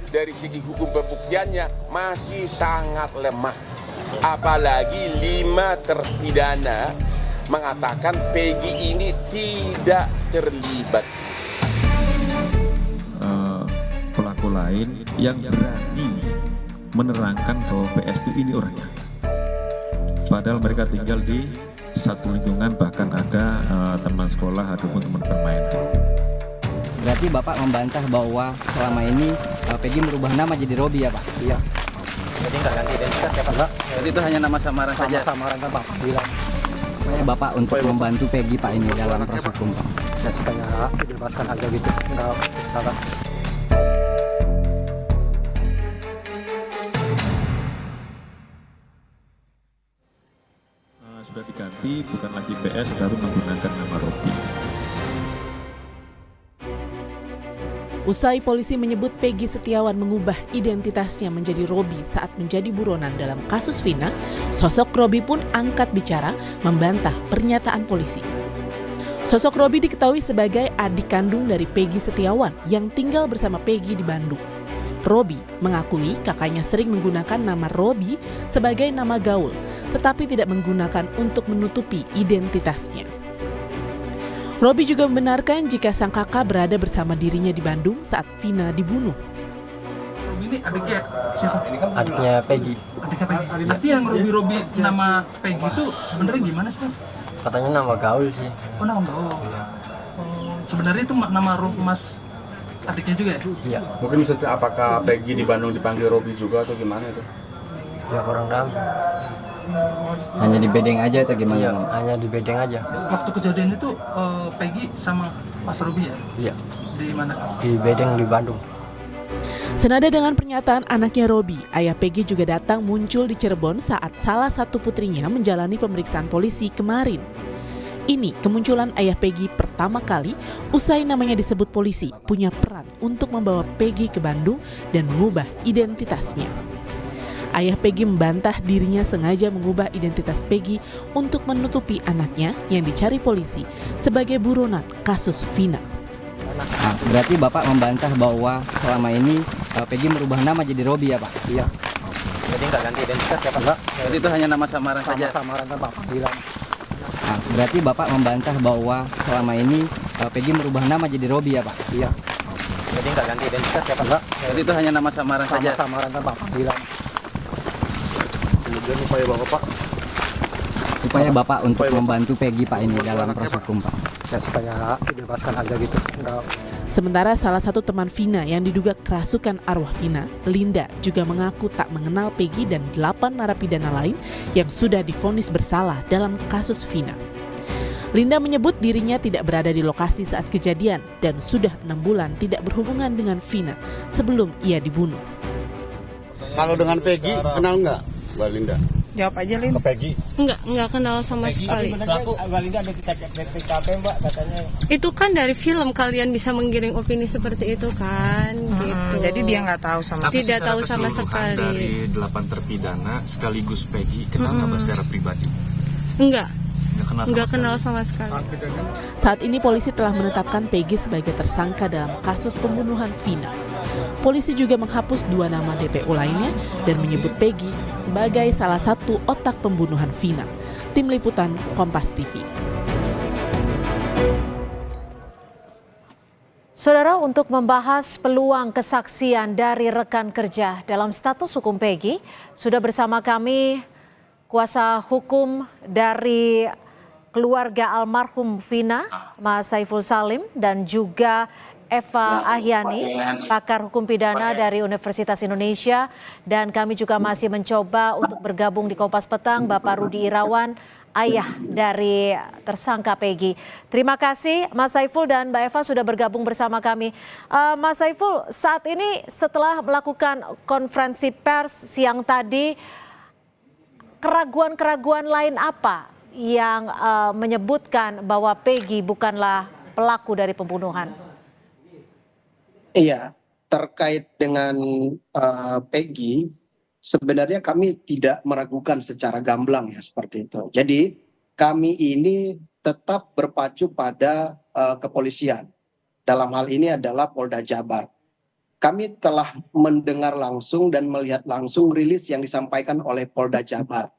dari segi hukum pembuktiannya masih sangat lemah. Apalagi 5 terpidana mengatakan Peggy ini tidak terlibat. Pelaku lain yang berani menerangkan bahwa PS itu ini orangnya. Padahal mereka tinggal di satu lingkungan, bahkan ada teman sekolah ataupun teman bermain. Berarti Bapak membantah bahwa selama ini Peggy merubah nama jadi Robi ya Pak? Iya. Jadi nggak ganti identitas ya Pak? Enggak. Jadi itu hanya nama samaran saja? Samaran kan Pak bilang. Supaya Bapak untuk membantu Peggy Pak ini dalam proses hukum Pak? Ya supaya dibebaskan aja gitu. Enggak salah. Sudah diganti, bukan lagi PS, baru menggunakan nama Robi. Usai polisi menyebut Peggy Setiawan mengubah identitasnya menjadi Robi saat menjadi buronan dalam kasus Vina, sosok Robi pun angkat bicara membantah pernyataan polisi. Sosok Robi diketahui sebagai adik kandung dari Peggy Setiawan yang tinggal bersama Peggy di Bandung. Robi mengakui kakaknya sering menggunakan nama Robi sebagai nama gaul, tetapi tidak menggunakan untuk menutupi identitasnya. Robi juga membenarkan jika sang kakak berada bersama dirinya di Bandung saat Vina dibunuh. Robi ini adiknya siapa? Adiknya Peggy. Adiknya Peggy. Berarti yang Robi nama Peggy itu sebenarnya gimana sih Mas? Katanya nama gaul sih. Oh nama gaul. Sebenarnya itu nama Mas adiknya juga ya? Iya. Mungkin bisa apakah Peggy di Bandung dipanggil Robi juga atau gimana itu? Ya kurang tahu. Hanya di bedeng aja atau gimana? Iya, hanya di bedeng aja. Waktu kejadian itu Peggy sama Mas Robi ya? Iya. Di mana? Di bedeng di Bandung. Senada dengan pernyataan anaknya Robi, ayah Peggy juga datang muncul di Cirebon saat salah satu putrinya menjalani pemeriksaan polisi kemarin. Ini kemunculan ayah Peggy pertama kali usai namanya disebut polisi punya peran untuk membawa Peggy ke Bandung dan mengubah identitasnya. Ayah Peggy membantah dirinya sengaja mengubah identitas Peggy untuk menutupi anaknya yang dicari polisi sebagai buronan kasus Vina. Nah, berarti Bapak membantah bahwa selama ini Peggy merubah nama jadi Robi ya Pak? Iya. Jadi nggak ganti identitas ya Pak? Enggak. Jadi itu hanya nama samaran saja? Samaran kan Pak bilang. Nah, berarti Bapak membantah bahwa selama ini Peggy merubah nama jadi Robi ya Pak? Iya. Jadi nggak ganti identitas ya Pak? Enggak. Jadi itu hanya nama samaran saja? Samaran kan Pak bilang. Kemudian Supaya Bapak untuk membantu Peggy Pak ini dalam proses hukum Pak? Ya supaya dibebaskan aja gitu. Enggak. Sementara salah satu teman Vina yang diduga kerasukan arwah Vina, Linda, juga mengaku tak mengenal Peggy dan 8 narapidana lain yang sudah divonis bersalah dalam kasus Vina. Linda menyebut dirinya tidak berada di lokasi saat kejadian dan sudah 6 bulan tidak berhubungan dengan Vina sebelum ia dibunuh. Kalau dengan Peggy, kenal nggak Mbak Linda? Jawab aja, Lin. Ke Peggy? Enggak kenal sama sekali. Mbak Linda ada di TKP Mbak katanya. Itu kan dari film kalian bisa menggiring opini seperti itu kan, gitu. Jadi dia nggak tahu sama sekali. Tidak tahu sama sekali. Dari 8 terpidana sekaligus Peggy, kenal nggak secara pribadi? Enggak Nggak kenal sama sekali. Saat ini polisi telah menetapkan Peggy sebagai tersangka dalam kasus pembunuhan Vina. Polisi juga menghapus 2 nama DPO lainnya dan menyebut Peggy sebagai salah satu otak pembunuhan Vina. Tim Liputan Kompas TV. Saudara, untuk membahas peluang kesaksian dari rekan kerja dalam status hukum Peggy, sudah bersama kami kuasa hukum dari keluarga almarhum Vina, Mas Saiful Salim, dan juga Eva Ahyani, pakar hukum pidana dari Universitas Indonesia. Dan kami juga masih mencoba untuk bergabung di Kompas Petang, Bapak Rudi Irawan, ayah dari tersangka Peggy. Terima kasih Mas Saiful dan Mbak Eva sudah bergabung bersama kami. Mas Saiful, saat ini setelah melakukan konferensi pers siang tadi, keraguan-keraguan lain apa yang menyebutkan bahwa Peggy bukanlah pelaku dari pembunuhan? Iya, terkait dengan Peggy, sebenarnya kami tidak meragukan secara gamblang ya seperti itu. Jadi kami ini tetap berpacu pada kepolisian. Dalam hal ini adalah Polda Jabar. kami telah mendengar langsung dan melihat langsung rilis yang disampaikan oleh Polda Jabar.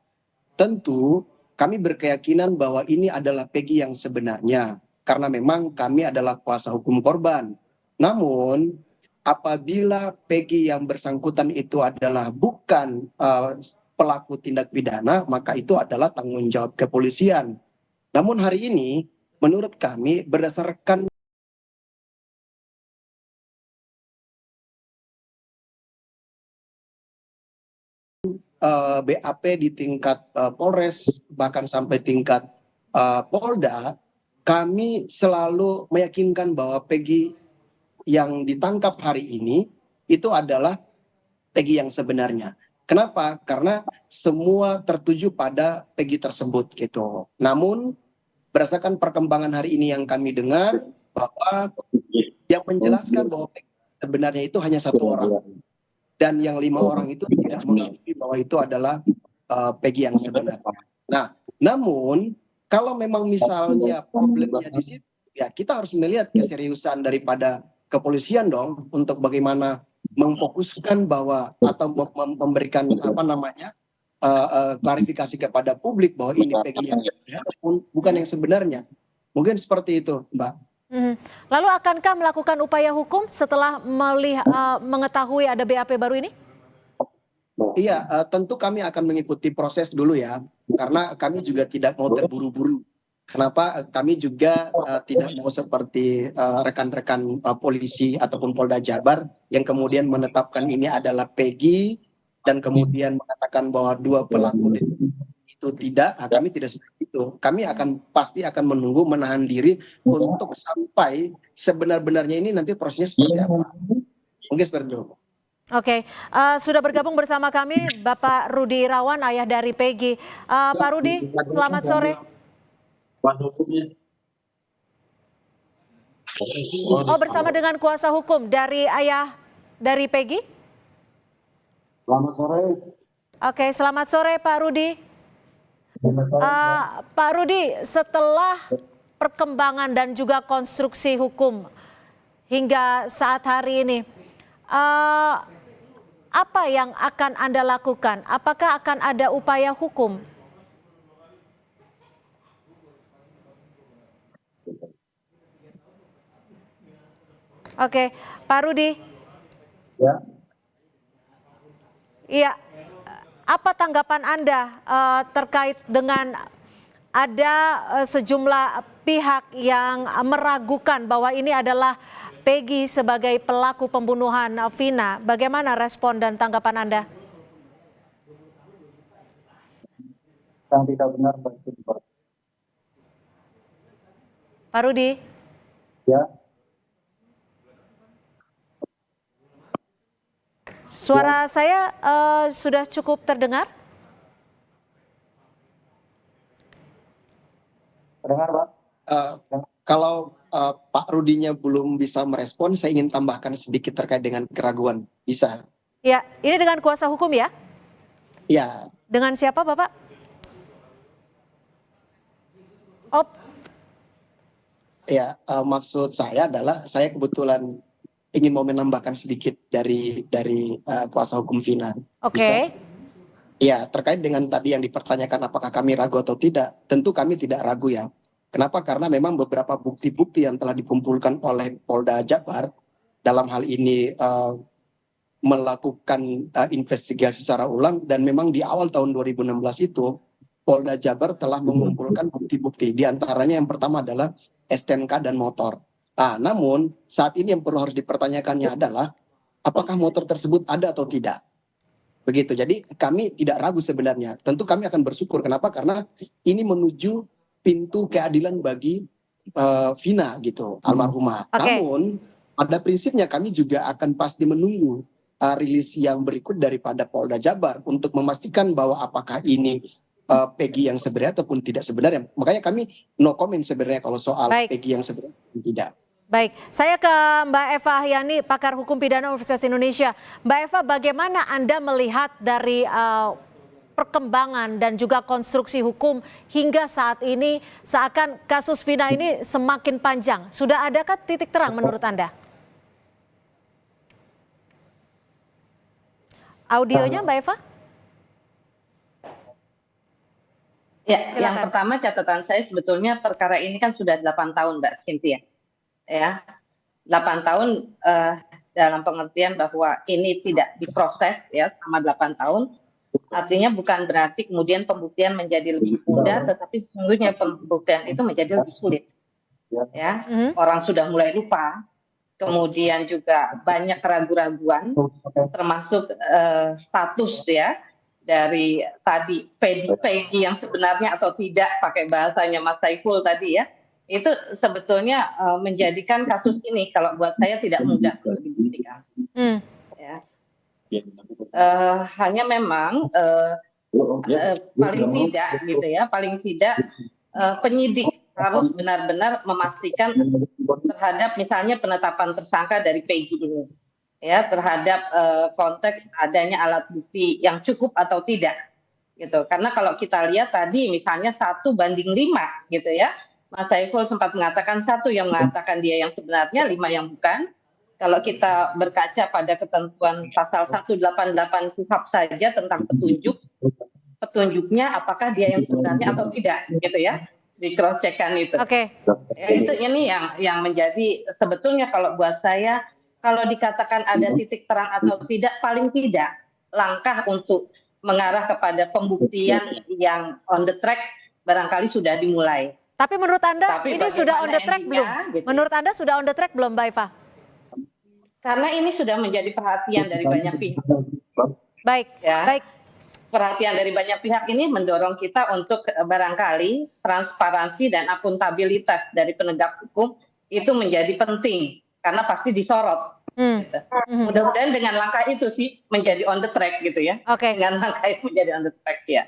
Tentu kami berkeyakinan bahwa ini adalah Peggy yang sebenarnya, karena memang kami adalah kuasa hukum korban. Namun apabila Peggy yang bersangkutan itu adalah bukan pelaku tindak pidana, maka itu adalah tanggung jawab kepolisian. Namun hari ini menurut kami berdasarkan BAP di tingkat Polres bahkan sampai tingkat Polda, kami selalu meyakinkan bahwa Peggy yang ditangkap hari ini itu adalah Peggy yang sebenarnya. Kenapa? Karena semua tertuju pada Peggy tersebut gitu. Namun berdasarkan perkembangan hari ini yang kami dengar bahwa yang menjelaskan bahwa Peggy sebenarnya itu hanya 1 orang. Dan yang 5 orang itu tidak mengakui bahwa itu adalah Peggy yang sebenarnya. Nah, namun kalau memang misalnya problemnya di situ, ya kita harus melihat keseriusan daripada kepolisian dong untuk bagaimana memfokuskan bahwa atau memberikan klarifikasi kepada publik bahwa ini Peggy yang sebenarnya ataupun bukan yang sebenarnya. Mungkin seperti itu, Mbak. Lalu akankah melakukan upaya hukum setelah mengetahui ada BAP baru ini? Iya, tentu kami akan mengikuti proses dulu ya, karena kami juga tidak mau terburu-buru. Kenapa? Kami juga tidak mau seperti rekan-rekan polisi ataupun Polda Jabar yang kemudian menetapkan ini adalah Peggy dan kemudian mengatakan bahwa 2 pelaku itu tidak. Kami tidak seperti itu. Kami pasti akan menunggu, menahan diri untuk sampai sebenar-benarnya ini nanti prosesnya seperti apa. Mungkin seperti itu. Oke, sudah bergabung bersama kami Bapak Rudi Irawan, ayah dari Peggy. Pak Rudi, selamat sore. Oh, bersama dengan kuasa hukum dari ayah dari Peggy? Selamat sore. Oke, selamat sore Pak Rudi. Pak Rudi, setelah perkembangan dan juga konstruksi hukum hingga saat hari ini, apa yang akan Anda lakukan? Apakah akan ada upaya hukum? Oke, Pak Rudi. Ya. Iya. Apa tanggapan Anda terkait dengan ada sejumlah pihak yang meragukan bahwa ini adalah Peggy sebagai pelaku pembunuhan Vina? Bagaimana respon dan tanggapan Anda? Yang tidak benar Pak Rudi? Ya. Suara saya sudah cukup terdengar? Terdengar, Pak? Kalau Pak Rudinya belum bisa merespon, saya ingin tambahkan sedikit terkait dengan keraguan. Bisa? Ya, ini dengan kuasa hukum ya? Ya. Dengan siapa, Bapak? Oh. Ya, maksud saya adalah saya kebetulan ingin mau menambahkan sedikit dari kuasa hukum Vina. Oke. Ya, terkait dengan tadi yang dipertanyakan apakah kami ragu atau tidak, tentu kami tidak ragu ya. Kenapa? Karena memang beberapa bukti-bukti yang telah dikumpulkan oleh Polda Jabar dalam hal ini melakukan investigasi secara ulang, dan memang di awal tahun 2016 itu Polda Jabar telah mengumpulkan bukti-bukti. Di antaranya yang pertama adalah STNK dan motor. Namun saat ini yang perlu harus dipertanyakannya adalah apakah motor tersebut ada atau tidak. Begitu. Jadi kami tidak ragu sebenarnya. Tentu kami akan bersyukur. Kenapa? Karena ini menuju pintu keadilan bagi Vina gitu, almarhumah. Okay. Namun pada prinsipnya kami juga akan pasti menunggu rilis yang berikut daripada Polda Jabar untuk memastikan bahwa apakah ini Peggy yang sebenarnya ataupun tidak sebenarnya. Makanya kami no comment sebenarnya kalau soal Peggy yang sebenarnya tidak. Baik, saya ke Mbak Eva Ahyani, pakar hukum pidana Universitas Indonesia. Mbak Eva, bagaimana Anda melihat dari perkembangan dan juga konstruksi hukum hingga saat ini, seakan kasus Vina ini semakin panjang? Sudah adakah titik terang menurut Anda? audionya Mbak Eva? Ya, Silakan. yang pertama catatan saya sebetulnya perkara ini kan sudah 8 tahun Mbak Cynthia. Ya, 8 tahun dalam pengertian bahwa ini tidak diproses ya selama 8 tahun. Artinya bukan berarti kemudian pembuktian menjadi lebih mudah, tetapi sesungguhnya pembuktian itu menjadi lebih sulit. Ya, orang sudah mulai lupa, kemudian juga banyak keraguan-raguan, termasuk status ya dari tadi Peggy yang sebenarnya atau tidak, pakai bahasanya Mas Saiful tadi ya, itu sebetulnya menjadikan kasus ini kalau buat saya tidak mudah untuk dibuktikan. Ya. Hanya memang paling tidak gitu ya, paling tidak penyidik harus benar-benar memastikan terhadap misalnya penetapan tersangka dari Peggy ini. Ya, terhadap konteks adanya alat bukti yang cukup atau tidak gitu. Karena kalau kita lihat tadi misalnya 1:5 gitu ya, Mas Saiful sempat mengatakan 1 yang mengatakan dia yang sebenarnya, 5 yang bukan. Kalau kita berkaca pada ketentuan pasal 188 KUHP saja tentang petunjuknya apakah dia yang sebenarnya atau tidak gitu ya, di cross check-kan itu. Ya, itu ini yang menjadi sebetulnya kalau buat saya, kalau dikatakan ada titik terang atau tidak, paling tidak langkah untuk mengarah kepada pembuktian yang on the track barangkali sudah dimulai. Tapi menurut Anda ini sudah on the track belum? Gitu. Menurut Anda sudah on the track belum, Mbak Eva? Karena ini sudah menjadi perhatian dari banyak pihak. Baik, ya. baik. Perhatian dari banyak pihak ini mendorong kita untuk barangkali transparansi dan akuntabilitas dari penegak hukum itu menjadi penting. Karena pasti disorot. Gitu. Mudah-mudahan dengan langkah itu sih menjadi on the track gitu ya. Dengan langkah itu menjadi on the track ya.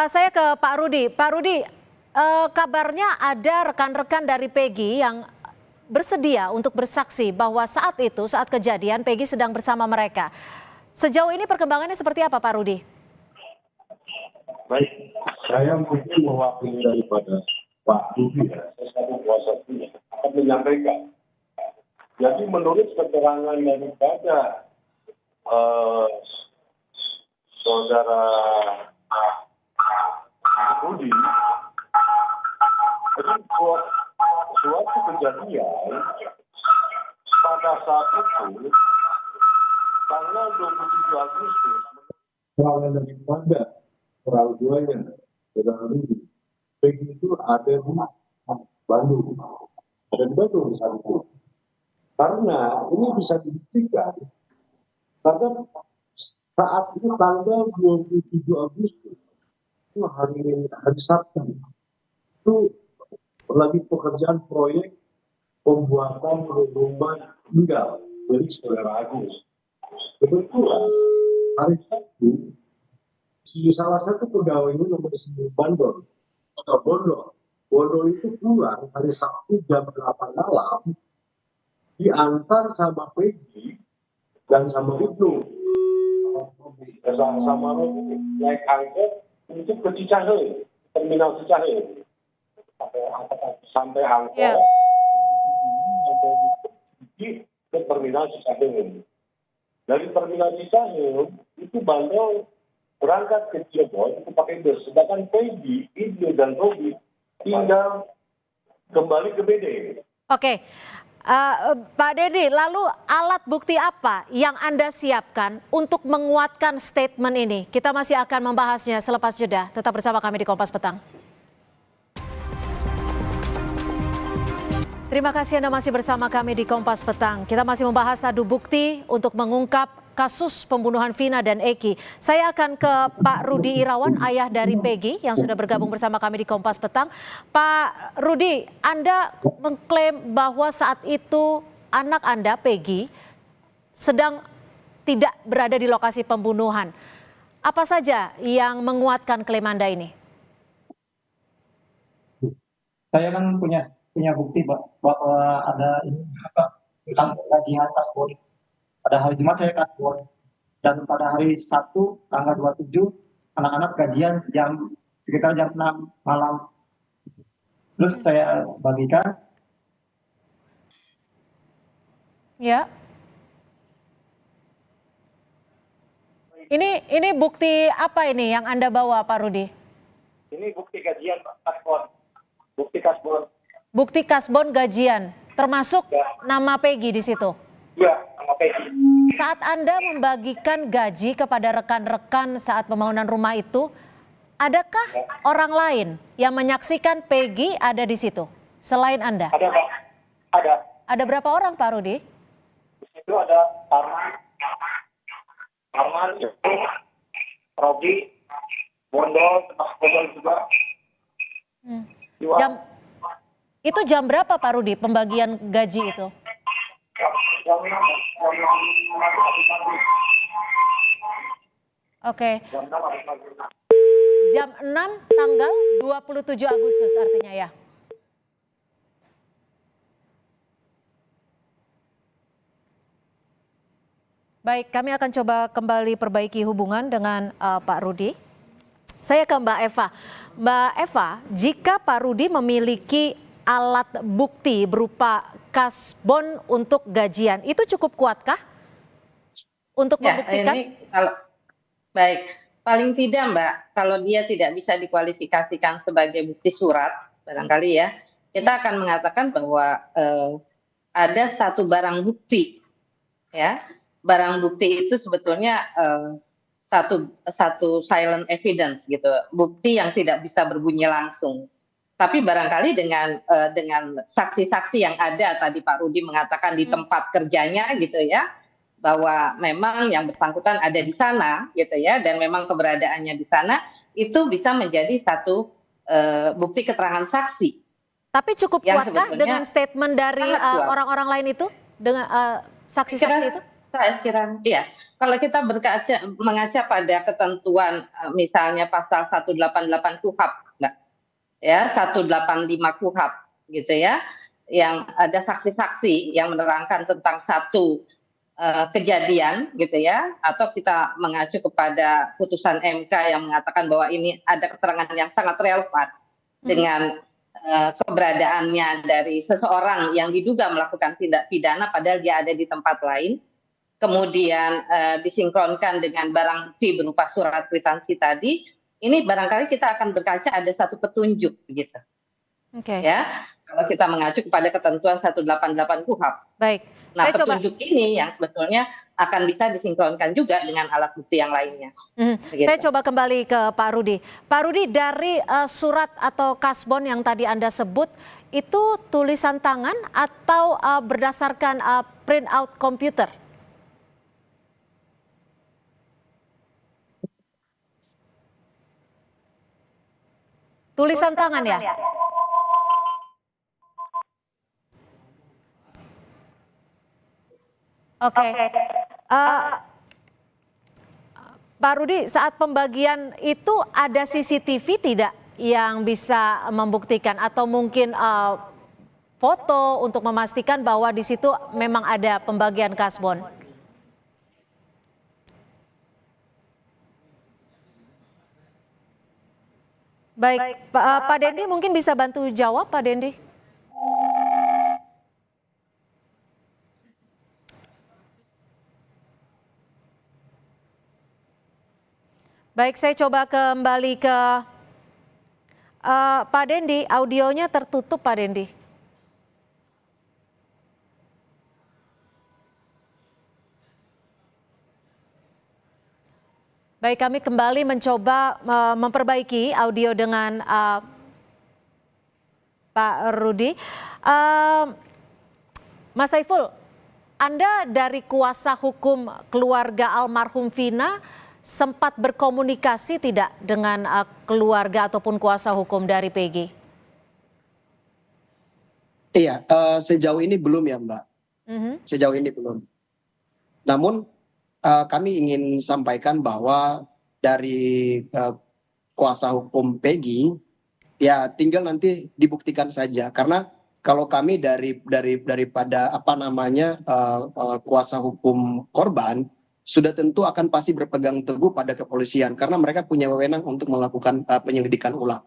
Saya ke Pak Rudi. Pak Rudi, kabarnya ada rekan-rekan dari Peggy yang bersedia untuk bersaksi bahwa saat itu, saat kejadian Peggy sedang bersama mereka. Sejauh ini perkembangannya seperti apa, Pak Rudi? Baik, saya mungkin mewakili daripada Pak Rudi ya, saya satu kuasa hukumnya akan menyampaikan. Jadi menurut keterangan daripada saudara Rudi, itu suatu kejadian pada saat itu tanggal 27 Agustus keterangan daripada orang tuanya saudara Rudi, Peggy itu ada di Bandung, saat itu. Karena ini bisa dibuktikan karena saat itu tanggal 27 Agustus itu hari Sabtu itu lagi pekerjaan proyek pembuatan rumah tinggal dari saudara Agus. Kebetulan hari Sabtu salah satu pegawainya nomor 9 Bondo itu pulang hari Sabtu jam 8 malam diantar sama Peggy dan sama Ibnu sama Robi naik angkot untuk ke Cicahe, terminal Cicahe sampai angkot ke terminal Cicahe. Dari terminal Cicahe itu Bandel berangkat ke Cirebon itu pakai bus, sedangkan Peggy, Ibnu dan Robi tinggal kembali ke BD. Pak Dedi, lalu alat bukti apa yang Anda siapkan untuk menguatkan statement ini? Kita masih akan membahasnya selepas jeda. Tetap bersama kami di Kompas Petang. Terima kasih Anda masih bersama kami di Kompas Petang. Kita masih membahas adu bukti untuk mengungkap kasus pembunuhan Vina dan Eki. Saya akan ke Pak Rudi Irawan, ayah dari Peggy yang sudah bergabung bersama kami di Kompas Petang. Pak Rudi, Anda mengklaim bahwa saat itu anak Anda, Peggy, sedang tidak berada di lokasi pembunuhan. Apa saja yang menguatkan klaim Anda ini? Saya kan punya bukti bahwa ada ini tentang gajian paspor. Pada hari Jumat saya kantor dan pada hari Sabtu tanggal 27 anak-anak gajian sekitar jam 6 malam. Terus saya bagikan. Ya. Ini bukti apa ini yang Anda bawa, Pak Rudi? Ini bukti gajian Pak, kasbon. Bukti kasbon. Bukti kasbon gajian, termasuk nama Peggy di situ. Iya, nama Peggy. Saat Anda membagikan gaji kepada rekan-rekan saat pembangunan rumah itu, adakah orang lain yang menyaksikan Peggy ada di situ selain Anda? Ada Pak, ada. Ada berapa orang, Pak Rudi? Di situ ada Arman, Robi, Bondol, Bondol juga. Itu jam berapa, Pak Rudi, pembagian gaji itu? Jam 6. Oke. Jam 6 tanggal 27 Agustus artinya ya. Baik, kami akan coba kembali perbaiki hubungan dengan Pak Rudi. Saya ke Mbak Eva. Mbak Eva, jika Pak Rudi memiliki alat bukti berupa kasbon untuk gajian, itu cukup kuatkah untuk membuktikan? Baik, paling tidak Mbak, kalau dia tidak bisa dikualifikasikan sebagai bukti surat, barangkali ya, kita akan mengatakan bahwa ada satu barang bukti, ya. Barang bukti itu sebetulnya satu silent evidence gitu, bukti yang tidak bisa berbunyi langsung. Tapi barangkali dengan saksi-saksi yang ada, tadi Pak Rudi mengatakan di tempat kerjanya gitu ya, bahwa memang yang bersangkutan ada di sana gitu ya, dan memang keberadaannya di sana, itu bisa menjadi satu bukti keterangan saksi. Tapi cukup kuatkah dengan statement dari orang-orang lain itu, dengan saksi-saksi itu? Saya kira, iya. Kalau kita mengaca pada ketentuan misalnya pasal 188 KUHP, ya 185 KUHP gitu ya, yang ada saksi-saksi yang menerangkan tentang satu kejadian gitu ya, atau kita mengacu kepada putusan MK yang mengatakan bahwa ini ada keterangan yang sangat relevan dengan keberadaannya dari seseorang yang diduga melakukan tindak pidana padahal dia ada di tempat lain, kemudian disinkronkan dengan barang bukti berupa surat kwitansi tadi, ini barangkali kita akan berkaca ada satu petunjuk begitu. Ya, kalau kita mengacu kepada ketentuan 188 KUHP. Baik. Nah, petunjuk ini yang sebetulnya akan bisa disinkronkan juga dengan alat bukti yang lainnya. Saya coba kembali ke Pak Rudi. Pak Rudi, dari surat atau kasbon yang tadi Anda sebut, itu tulisan tangan atau berdasarkan print out komputer? Tulisan tangan ya? Oke. Pak Rudi, saat pembagian itu ada CCTV tidak yang bisa membuktikan atau mungkin foto untuk memastikan bahwa di situ memang ada pembagian kasbon? Baik, Pak Dendi mungkin bisa bantu jawab, Pak Dendi. Baik, saya coba kembali ke Pak Dendi, audionya tertutup Pak Dendi. Baik, kami kembali mencoba memperbaiki audio dengan Pak Rudi. Mas Saiful, Anda dari kuasa hukum keluarga almarhum Vina sempat berkomunikasi tidak dengan keluarga ataupun kuasa hukum dari Peggy? Iya, sejauh ini belum ya Mbak. Sejauh ini belum. Namun kami ingin sampaikan bahwa dari kuasa hukum Peggy ya tinggal nanti dibuktikan saja, karena kalau kami daripada kuasa hukum korban sudah tentu akan pasti berpegang teguh pada kepolisian karena mereka punya wewenang untuk melakukan penyelidikan ulang.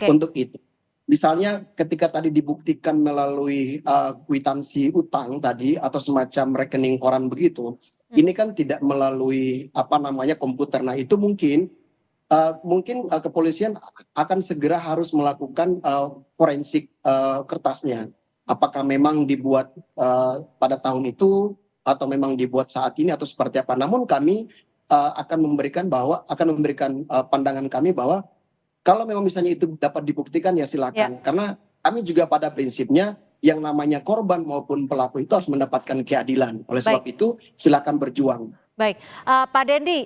Untuk itu misalnya ketika tadi dibuktikan melalui kwitansi utang tadi atau semacam rekening koran begitu, ini kan tidak melalui komputer. Nah itu mungkin kepolisian akan segera harus melakukan forensik kertasnya. Apakah memang dibuat pada tahun itu atau memang dibuat saat ini atau seperti apa? Namun kami akan memberikan pandangan kami bahwa kalau memang misalnya itu dapat dibuktikan ya silakan. Karena kami juga pada prinsipnya yang namanya korban maupun pelaku itu harus mendapatkan keadilan. Oleh sebab itu silakan berjuang. Baik, Pak Dendi,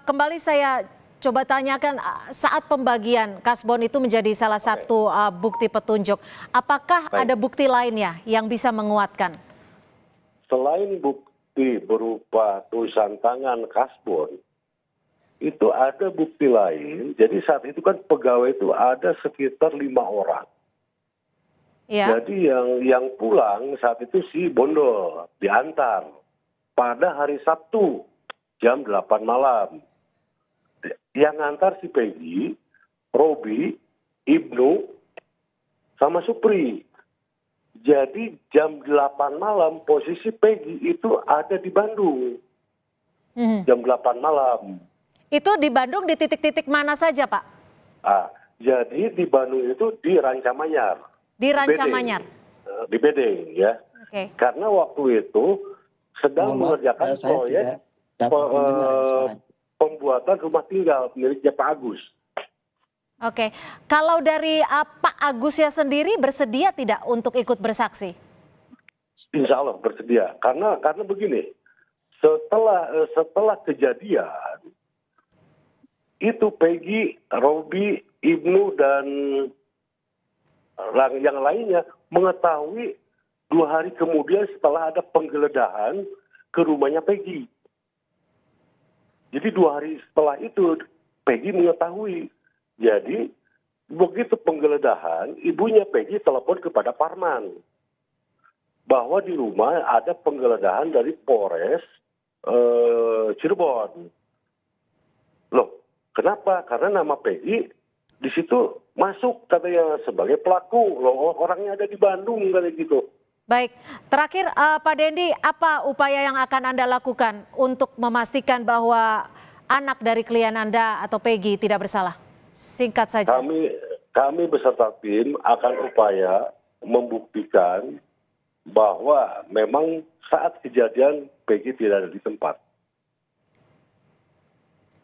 kembali saya coba tanyakan saat pembagian kasbon itu menjadi salah satu bukti petunjuk. Apakah ada bukti lainnya yang bisa menguatkan? Selain bukti berupa tulisan tangan kasbon, itu ada bukti lain. Jadi saat itu kan pegawai itu ada sekitar 5 orang. Ya. Jadi yang pulang saat itu si Bondol diantar pada hari Sabtu jam 8 malam. Yang ngantar si Peggy, Robi, Ibnu, sama Supri. Jadi jam 8 malam posisi Peggy itu ada di Bandung. Jam 8 malam. Itu di Bandung di titik-titik mana saja, Pak? Jadi di Bandung itu di Rancamanyar. Di Rancamanyar? Di Bedeng ya. Karena waktu itu sedang mengerjakan proyek pembuatan rumah tinggal miliknya Pak Agus. Kalau dari Pak Agusnya sendiri bersedia tidak untuk ikut bersaksi? Insya Allah bersedia. Karena begini, setelah kejadian itu Peggy, Robi, Ibnu dan yang lainnya mengetahui 2 hari kemudian setelah ada penggeledahan ke rumahnya Peggy. Jadi 2 hari setelah itu Peggy mengetahui. Jadi begitu penggeledahan, ibunya Peggy telepon kepada Parman bahwa di rumah ada penggeledahan dari Polres Cirebon. Loh, kenapa? Karena nama Peggy di situ masuk katanya sebagai pelaku. Loh, orangnya ada di Bandung kayak gitu. Baik, terakhir Pak Dendi, apa upaya yang akan Anda lakukan untuk memastikan bahwa anak dari klien Anda atau Peggy tidak bersalah? Singkat saja. Kami beserta tim akan upaya membuktikan bahwa memang saat kejadian Peggy tidak ada di tempat.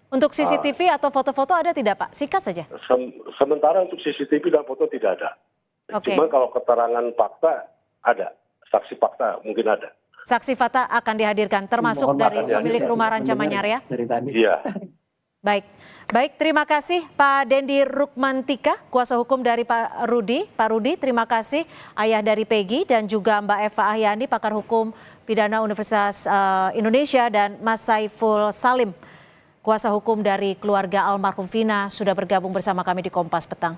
Untuk CCTV atau foto-foto ada tidak, Pak? Singkat saja. Sementara untuk CCTV dan foto tidak ada. Cuma kalau keterangan fakta ada, saksi fakta mungkin ada. Saksi fakta akan dihadirkan, termasuk dari pemilik rumah Rancamanyar ya? Dari tadi. Iya. Baik, terima kasih Pak Dendi Rukmantika, kuasa hukum dari Pak Rudi. Pak Rudi, terima kasih ayah dari Peggy dan juga Mbak Eva Ahyani, pakar hukum pidana Universitas Indonesia, dan Mas Saiful Salim, kuasa hukum dari keluarga almarhum Vina, sudah bergabung bersama kami di Kompas Petang.